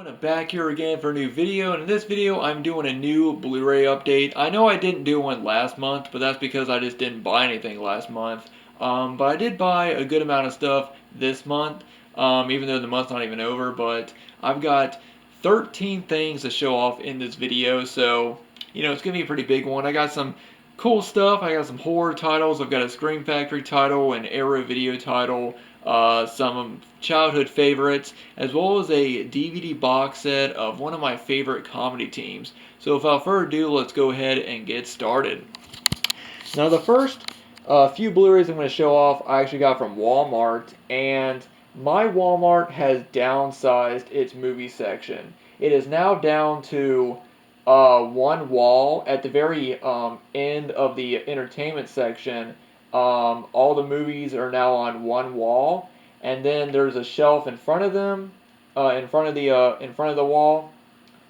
I'm back here again for a new video, and in this video I'm doing a new Blu-ray update. I know I didn't do one last month, but that's because I just didn't buy anything last month. But I did buy a good amount of stuff this month, even though the month's not even over, but I've got 13 things to show off in this video, so, it's going to be a pretty big one. I got some cool stuff. I got some horror titles. I've got a Scream Factory title, an Arrow video title, some childhood favorites, as well as a DVD box set of one of my favorite comedy teams. So without further ado, let's go ahead and get started. Now the first few Blu-rays I'm going to show off I actually got from Walmart, and my Walmart has downsized its movie section. It is now down to one wall at the very end of the entertainment section. All the movies are now on one wall, and then there's a shelf in front of them, in front of the wall,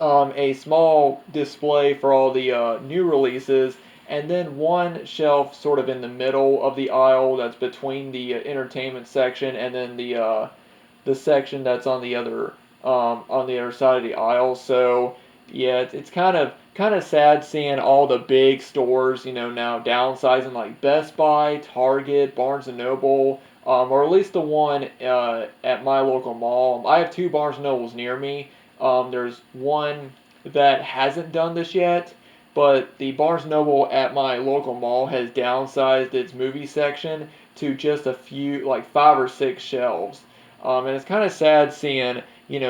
a small display for all the new releases, and then one shelf sort of in the middle of the aisle that's between the entertainment section and then the section that's on the other side of the aisle. So yeah, it's kind of sad seeing all the big stores, now downsizing, like Best Buy, Target, Barnes and Noble, or at least the one at my local mall. I have two Barnes and Nobles near me. There's one that hasn't done this yet, but the Barnes and Noble at my local mall has downsized its movie section to just a few, like 5 or 6 shelves. And it's kind of sad seeing,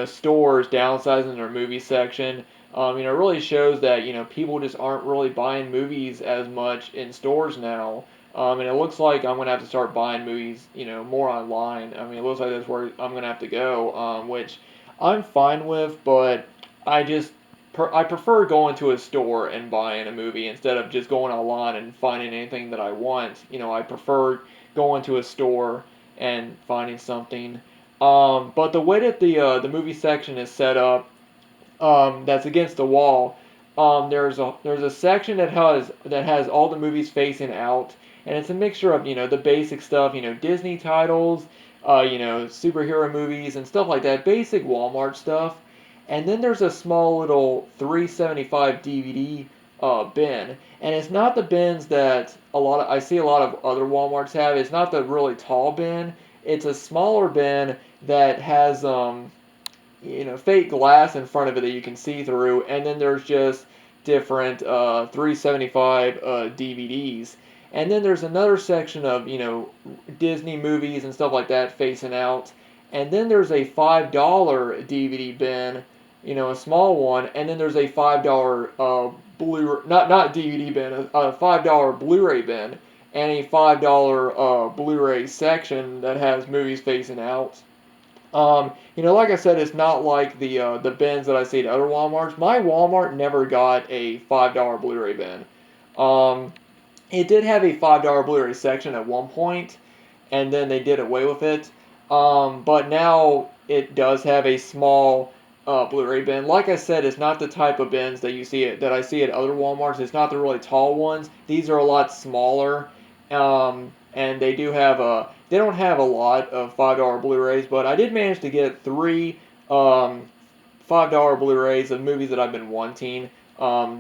stores downsizing their movie section. It really shows that, people just aren't really buying movies as much in stores now. And it looks like I'm going to have to start buying movies, more online. It looks like that's where I'm going to have to go, which I'm fine with, but I prefer going to a store and buying a movie instead of just going online and finding anything that I want. I prefer going to a store and finding something. But the way that the movie section is set up, that's against the wall. There's a section that has all the movies facing out, and it's a mixture of the basic stuff, Disney titles, superhero movies and stuff like that, basic Walmart stuff. And then there's a small little 375 DVD bin, and it's not the bins that I see a lot of other Walmarts have. It's not the really tall bin. It's a smaller bin that has fake glass in front of it that you can see through, and then there's just different 375 DVDs. And then there's another section of, Disney movies and stuff like that facing out. And then there's a $5 DVD bin, a small one, and then there's a $5 not DVD bin, a $5 Blu-ray bin, and a $5 Blu-ray section that has movies facing out. Like I said, it's not like the bins that I see at other Walmarts. My Walmart never got a $5 Blu-ray bin. It did have a $5 Blu-ray section at one point, and then they did away with it. But now it does have a small Blu-ray bin. Like I said, it's not the type of bins that I see at other Walmarts. It's not the really tall ones. These are a lot smaller, and they don't have a lot of $5 Blu-rays, but I did manage to get 3 $5 Blu-rays of movies that I've been wanting,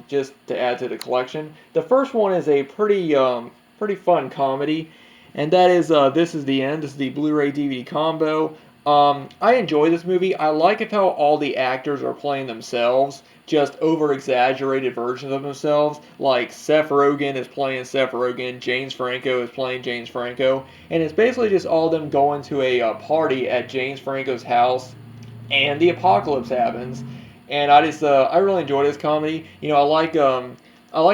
just to add to the collection. The first one is a pretty fun comedy, and that is This Is the End. This is the Blu-ray DVD combo. I enjoy this movie. I like it how all the actors are playing themselves, just over-exaggerated versions of themselves. Like Seth Rogen is playing Seth Rogen, James Franco is playing James Franco, and it's basically just all of them going to a party at James Franco's house, and the apocalypse happens. And I really enjoy this comedy. I like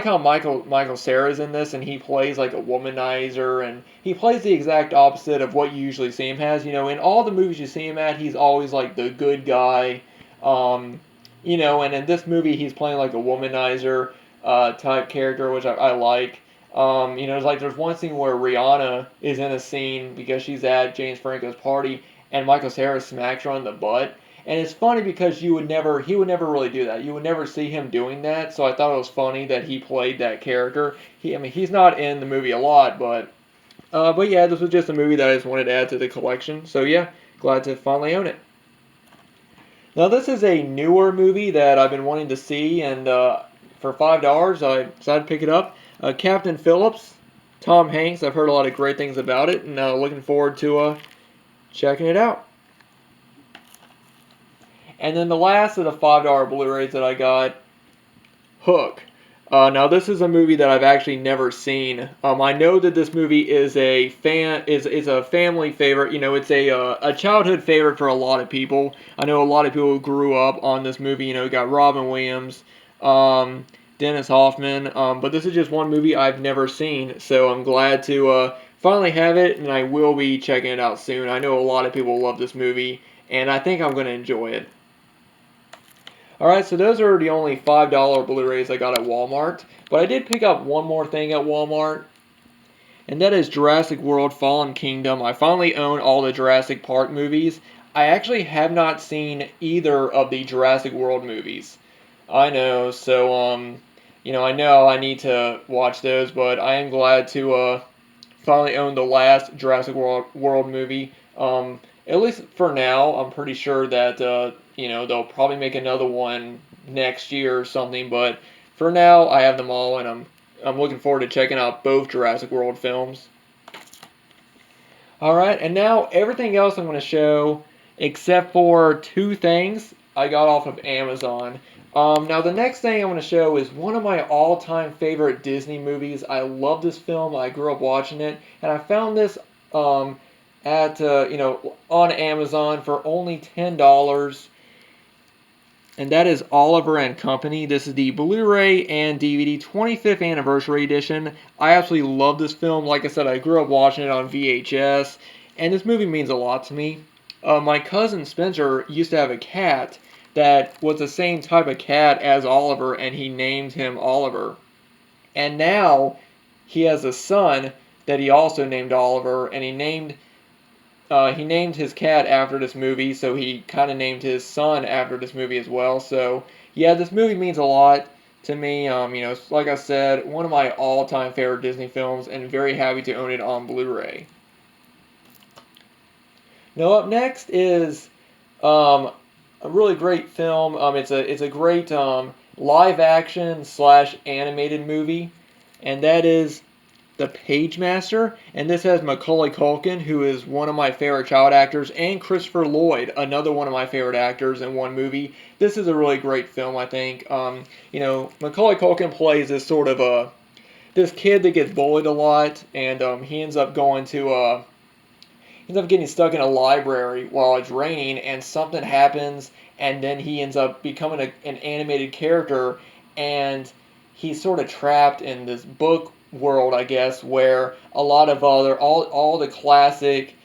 how Michael Cera's in this, and he plays like a womanizer, and he plays the exact opposite of what you usually see him as. In all the movies you see him at, he's always like the good guy. And in this movie, he's playing like a womanizer type character, which I like. It's like there's one scene where Rihanna is in a scene because she's at James Franco's party, and Michael Cera smacks her on the butt. And it's funny because he would never really do that. You would never see him doing that. So I thought it was funny that he played that character. He's not in the movie a lot, but yeah, this was just a movie that I just wanted to add to the collection. So yeah, glad to finally own it. Now this is a newer movie that I've been wanting to see, and for $5 I decided to pick it up. Captain Phillips, Tom Hanks. I've heard a lot of great things about it, and looking forward to checking it out. And then the last of the $5 Blu-rays that I got, Hook. Now this is a movie that I've actually never seen. I know that this movie is a family favorite. You know, it's a childhood favorite for a lot of people. I know a lot of people who grew up on this movie. You know, got Robin Williams, Dennis Hoffman. But this is just one movie I've never seen, so I'm glad to finally have it, and I will be checking it out soon. I know a lot of people love this movie, and I think I'm going to enjoy it. Alright, so those are the only $5 Blu-rays I got at Walmart. But I did pick up one more thing at Walmart, and that is Jurassic World Fallen Kingdom. I finally own all the Jurassic Park movies. I actually have not seen either of the Jurassic World movies. I know, so, you know, I know I need to watch those, but I am glad to finally own the last Jurassic World movie. At least for now, I'm pretty sure that you know, they'll probably make another one next year or something. But for now, I have them all, and I'm looking forward to checking out both Jurassic World films. All right, and now everything else I'm going to show, except for two things, I got off of Amazon. Now the next thing I'm going to show is one of my all-time favorite Disney movies. I love this film. I grew up watching it, and I found this at you know, on Amazon for only $10. And that is Oliver and Company. This is the Blu-ray and DVD 25th anniversary edition. I absolutely love this film. Like I said, I grew up watching it on VHS, and this movie means a lot to me. My cousin Spencer used to have a cat that was the same type of cat as Oliver, and he named him Oliver. And now he has a son that he also named Oliver, and he named his cat after this movie, so he kind of named his son after this movie as well. So, yeah, this movie means a lot to me. You know, like I said, one of my all-time favorite Disney films, and very happy to own it on Blu-ray. Now, up next is a really great film. It's a great live-action / animated movie, and that is The Pagemaster, and this has Macaulay Culkin, who is one of my favorite child actors, and Christopher Lloyd, another one of my favorite actors in one movie. This is a really great film, I think. You know, Macaulay Culkin plays this sort of this kid that gets bullied a lot, and he ends up getting stuck in a library while it's raining, and something happens, and then he ends up becoming an animated character, and he's sort of trapped in this book world, I guess, where a lot of all the classic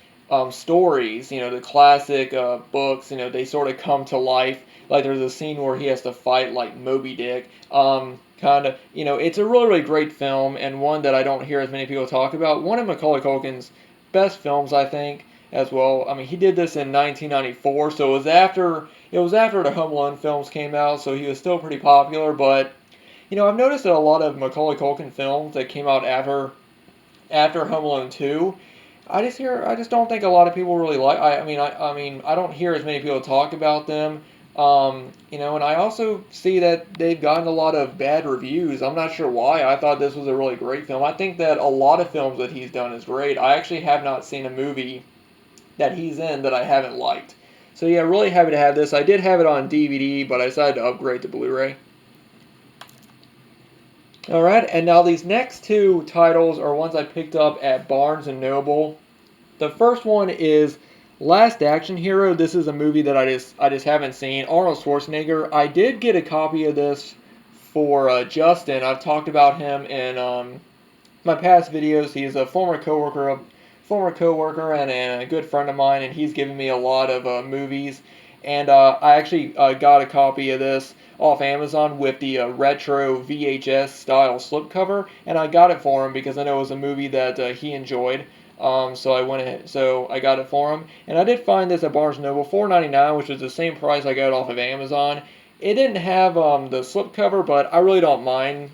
stories, you know, the classic books, you know, they sort of come to life. Like there's a scene where he has to fight like Moby Dick. Kind of, you know, it's a really, really great film, and one that I don't hear as many people talk about. One of Macaulay Culkin's best films, I think, as well. I mean, he did this in 1994, so it was after the Home Alone films came out, so he was still pretty popular. But you know, I've noticed that a lot of Macaulay Culkin films that came out after Home Alone 2, I just don't think a lot of people really like. I mean, I don't hear as many people talk about them. You know, and I also see that they've gotten a lot of bad reviews. I'm not sure why. I thought this was a really great film. I think that a lot of films that he's done is great. I actually have not seen a movie that he's in that I haven't liked. So yeah, really happy to have this. I did have it on DVD, but I decided to upgrade to Blu-ray. Alright, and now these next two titles are ones I picked up at Barnes & Noble. The first one is Last Action Hero. This is a movie that I just haven't seen. Arnold Schwarzenegger. I did get a copy of this for Justin. I've talked about him in my past videos. He's a former coworker and a good friend of mine, and he's given me a lot of movies. And I actually got a copy of this off Amazon with the retro VHS style slipcover, and I got it for him because I know it was a movie that he enjoyed. So I got it for him, and I did find this at Barnes & Noble, $4.99, which was the same price I got it off of Amazon. It didn't have the slipcover, but I really don't mind.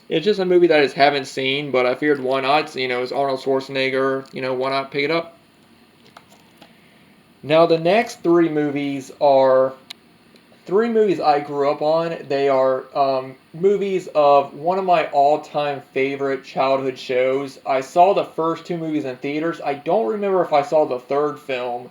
It's just a movie that I just haven't seen, but I figured why not? You know, it's Arnold Schwarzenegger. You know, why not pick it up? Now the next three movies are three movies I grew up on. They are movies of one of my all-time favorite childhood shows. I saw the first two movies in theaters. I don't remember if I saw the third film,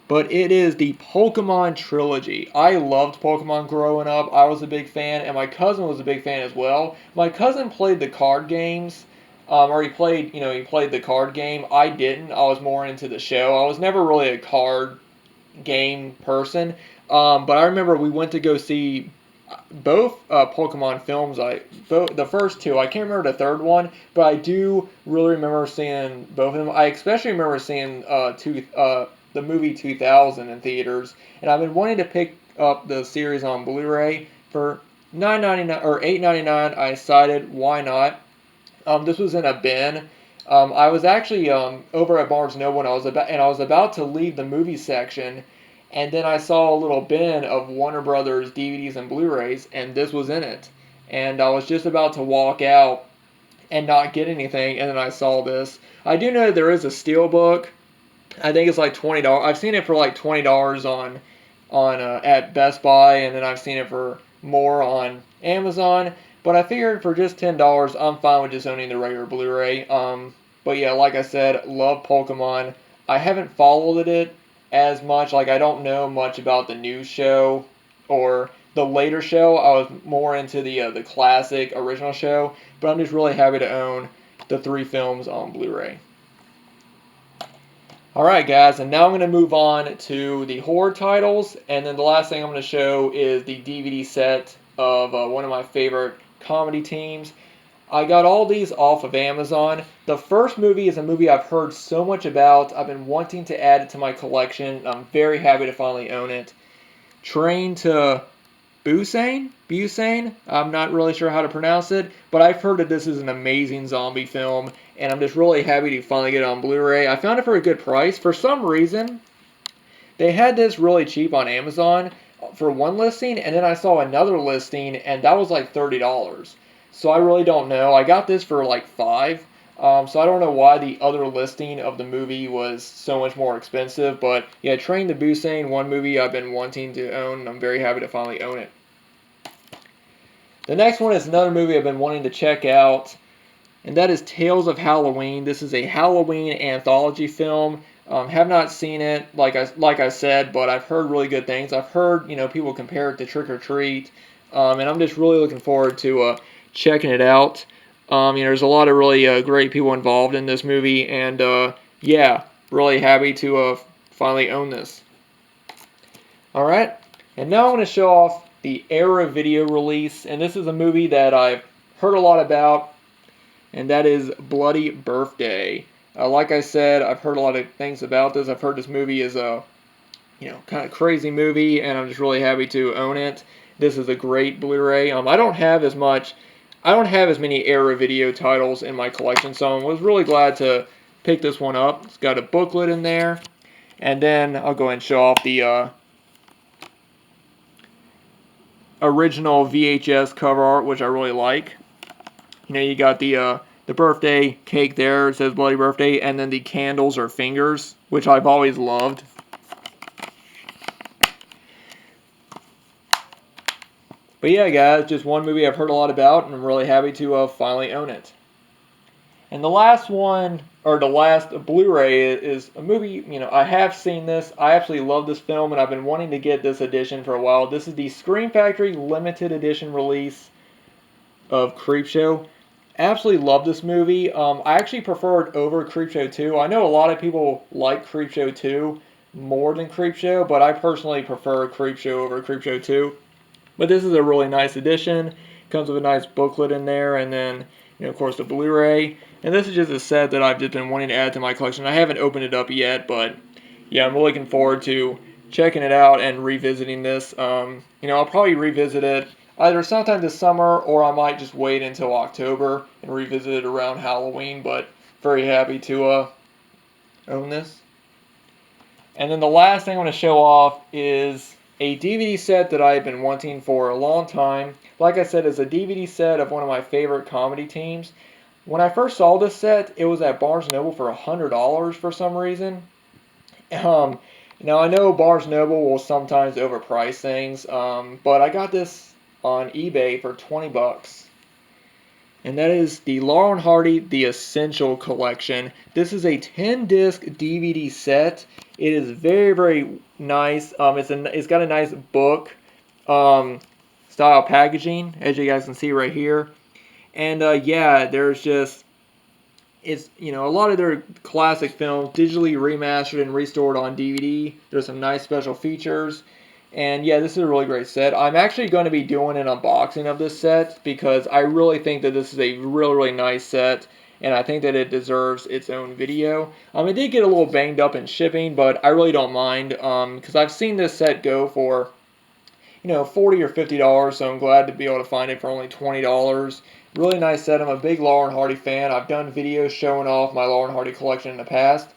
but it is the Pokemon Trilogy. I loved Pokemon growing up. I was a big fan, and my cousin was a big fan as well. My cousin played the card games, or he played the card game. I didn't. I was more into the show. I was never really a card game person. But I remember we went to go see both Pokemon films. The first two. I can't remember the third one, but I do really remember seeing both of them. I especially remember seeing the movie 2000 in theaters, and I've been wanting to pick up the series on Blu-ray for $9.99 or $8.99. I decided why not. This was in a bin. I was actually over at Barnes & Noble when I was about to leave the movie section, and then I saw a little bin of Warner Brothers DVDs and Blu-rays, and this was in it. And I was just about to walk out and not get anything, and then I saw this. I do know there is a steelbook. I think it's like $20. I've seen it for like $20 on at Best Buy, and then I've seen it for more on Amazon. But I figured for just $10, I'm fine with just owning the regular Blu-ray. But yeah, like I said, love Pokemon. I haven't followed it as much. Like, I don't know much about the new show or the later show. I was more into the classic original show. But I'm just really happy to own the three films on Blu-ray. Alright guys, and now I'm going to move on to the horror titles, and then the last thing I'm going to show is the DVD set of one of my favorite comedy teams. I got all these off of Amazon. The first movie is a movie I've heard so much about. I've been wanting to add it to my collection. I'm very happy to finally own it. Train to Busan? I'm not really sure how to pronounce it, but I've heard that this is an amazing zombie film, and I'm just really happy to finally get it on Blu-ray. I found it for a good price. For some reason, they had this really cheap on Amazon for one listing, and then I saw another listing, and that was like $30. So I really don't know. I got this for like $5. So I don't know why the other listing of the movie was so much more expensive. But yeah, Train to Busan, one movie I've been wanting to own, and I'm very happy to finally own it. The next one is another movie I've been wanting to check out, and that is Tales of Halloween. This is a Halloween anthology film. Have not seen it, like I said, but I've heard really good things. I've heard people compare it to Trick or Treat, and I'm just really looking forward to checking it out. There's a lot of really great people involved in this movie, and yeah, really happy to finally own this. All right, and now I'm going to show off the Era video release, and this is a movie that I've heard a lot about, and that is Bloody Birthday. Like I said, I've heard a lot of things about this. I've heard this movie is a kind of crazy movie, and I'm just really happy to own it. This is a great Blu-ray. I don't have as many Era video titles in my collection, so I was really glad to pick this one up. It's got a booklet in there, and then I'll go ahead and show off the original VHS cover art, which I really like. You got the birthday cake there. It says Bloody Birthday, and then the candles are fingers, which I've always loved. But yeah, guys, just one movie I've heard a lot about, and I'm really happy to finally own it. And the last one, or the last Blu-ray, is a movie, I have seen this. I absolutely love this film, and I've been wanting to get this edition for a while. This is the Scream Factory limited edition release of Creepshow. Absolutely love this movie. I actually prefer it over Creepshow 2. I know a lot of people like Creepshow 2 more than Creepshow, but I personally prefer Creepshow over Creepshow 2. But this is a really nice edition. Comes with a nice booklet in there, and then, of course, the Blu-ray. And this is just a set that I've just been wanting to add to my collection. I haven't opened it up yet, but yeah, I'm looking forward to checking it out and revisiting this. I'll probably revisit it either sometime this summer, or I might just wait until October and revisit it around Halloween, but very happy to own this. And then the last thing I'm going to show off is a DVD set that I've been wanting for a long time. Like I said, it's a DVD set of one of my favorite comedy teams. When I first saw this set, it was at Barnes & Noble for $100 for some reason. Now I know Barnes Noble will sometimes overprice things, but I got this on eBay for 20 bucks. And that is the Laurel and Hardy The Essential Collection. This is a 10-disc DVD set. It is very, very nice. It's got a nice book style packaging, as you guys can see right here. And yeah, there's just a lot of their classic films digitally remastered and restored on DVD. There's some nice special features. And yeah, this is a really great set. I'm actually going to be doing an unboxing of this set because I really think that this is a really, really nice set. And I think that it deserves its own video. It did get a little banged up in shipping, but I really don't mind because I've seen this set go for $40 or $50, so I'm glad to be able to find it for only $20. Really nice set. I'm a big Laurel and Hardy fan. I've done videos showing off my Laurel and Hardy collection in the past,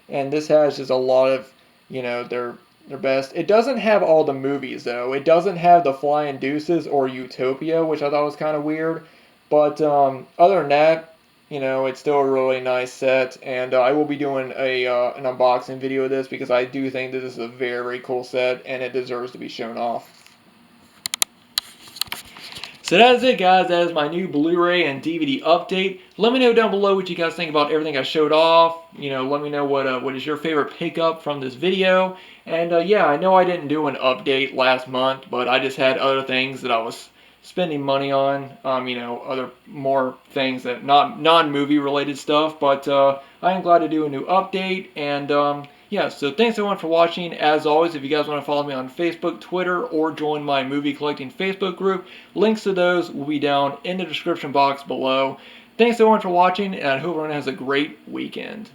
and this has just a lot of, their best. It doesn't have all the movies though. It doesn't have the Flying Deuces or Utopia, which I thought was kind of weird. But other than that, it's still a really nice set, and I will be doing an unboxing video of this because I do think that this is a very, very cool set, and it deserves to be shown off. So that is it, guys. That is my new Blu-ray and DVD update. Let me know down below what you guys think about everything I showed off. Let me know what is your favorite pickup from this video. And yeah, I know I didn't do an update last month, but I just had other things that I was spending money on. Other more things that non-movie related stuff. But I am glad to do a new update. And yeah, so thanks everyone for watching. As always, if you guys want to follow me on Facebook, Twitter, or join my movie collecting Facebook group, links to those will be down in the description box below. Thanks everyone for watching, and I hope everyone has a great weekend.